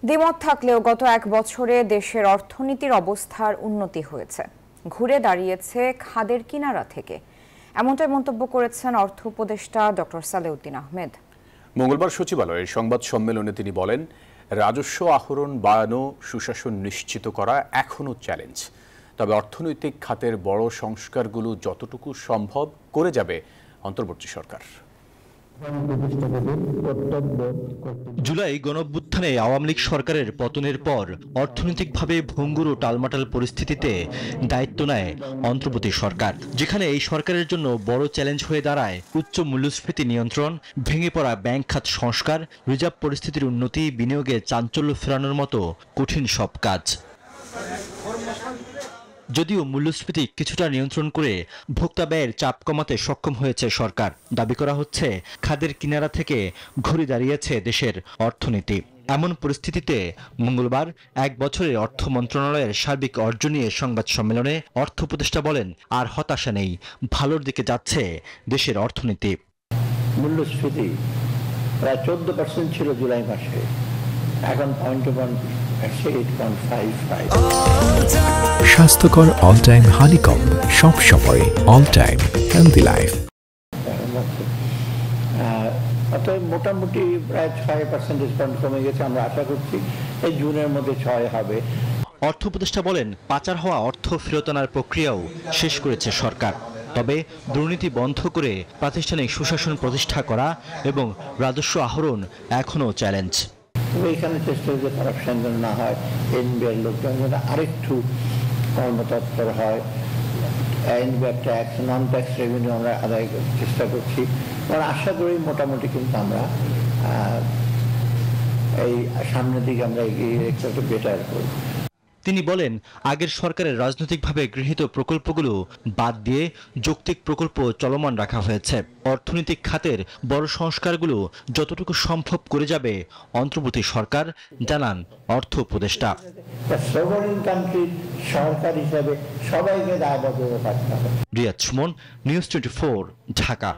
দ্বিমত থাকলেও গত এক বছরে দেশের অর্থনীতির অবস্থার উন্নতি হয়েছে, ঘুরে দাঁড়িয়েছে খাদের কিনারা থেকে। এমনটাই মন্তব্য করেছেন অর্থ উপদেষ্টা ডক্টর সালেউদ্দিন আহমেদ। মঙ্গলবার সচিবালয়ের সংবাদ সম্মেলনে তিনি বলেন, রাজস্ব আহরণ বাড়ানো, সুশাসন নিশ্চিত করা এখনও চ্যালেঞ্জ। তবে অর্থনৈতিক খাতের বড় সংস্কারগুলো যতটুকু সম্ভব করে যাবে অন্তর্বর্তী সরকার। জুলাই গণঅভ্যুত্থানে আওয়ামী লীগ সরকারের পতনের পর অর্থনৈতিকভাবে ভঙ্গুর ও টালমাটাল পরিস্থিতিতে দায়িত্ব নেয় অন্তর্বর্তী সরকার, যেখানে এই সরকারের জন্য বড় চ্যালেঞ্জ হয়ে দাঁড়ায় উচ্চ মূল্যস্ফীতি নিয়ন্ত্রণ, ভেঙে পড়া ব্যাংক খাত সংস্কার, রিজার্ভ পরিস্থিতির উন্নতি, বিনিয়োগে চাঞ্চল্য ফেরানোর মতো কঠিন সব কাজ। যদিও মূল্যস্ফীতি কিছুটা নিয়ন্ত্রণ করে ভোক্তা ব্যয়ের চাপ কমাতে সক্ষম হয়েছে সরকার, দাবি করা হচ্ছে খাদের কিনারা থেকে ঘুরে দাঁড়িয়েছে দেশের অর্থনীতি। এমন পরিস্থিতিতে মঙ্গলবার এক বছরের অর্থ মন্ত্রণালয়ের সার্বিক অর্জন নিয়ে সংবাদ সম্মেলনে অর্থ উপদেষ্টা বলেন, আর হতাশা নেই, ভালোর দিকে যাচ্ছে দেশের অর্থনীতি। মূল্যস্ফীতি প্রায় 14% ছিল জুলাই মাসে, এখন 8.55। স্বাস্থ্যকর অল টাইম হানিকম, সব সময় অল টাইম হেলদি লাইফ। অতএব মোটামুটি প্রায় 6% কমে গেছে। আমরা আশা করছি এই জুনের মধ্যে 6 হবে। অর্থ উপদেষ্টা বলেন, পাচার হওয়া অর্থ ফেরত আনার প্রক্রিয়াও শেষ করেছে সরকার। তবে দুর্নীতি বন্ধ করে প্রাতিষ্ঠানিক সুশাসন প্রতিষ্ঠা করা এবং রাজস্ব আহরণ এখনও চ্যালেঞ্জ। এখানে চেষ্টা যে কারাপশন যেন না হয়, এনবিআর লোকজন যেন আরেকটু কর্মতৎপর হয়, এনবিআর ট্যাক্স, নন ট্যাক্স রেভিনিউ আমরা আদায় চেষ্টা করছি। আমরা আশা করি মোটামুটি কিন্তু আমরা এই সামনের দিকে আমরা এগিয়ে একটু বেটার করব। তিনি বলেন, আগের সরকারের রাজনৈতিকভাবে গৃহীত প্রকল্পগুলো বাদ দিয়ে যৌক্তিক প্রকল্প চলমান রাখা হয়েছে। অর্থনৈতিক খাতের বড় সংস্কারগুলো যতটুকু সম্ভব করে যাবে অন্তর্বর্তী সরকার, জানান অর্থ উপদেষ্টা। সরকার হিসেবে সবাইকে দায়বদ্ধ থাকতে হবে। রিয়াদ সুমন, নিউজ 24, ঢাকা।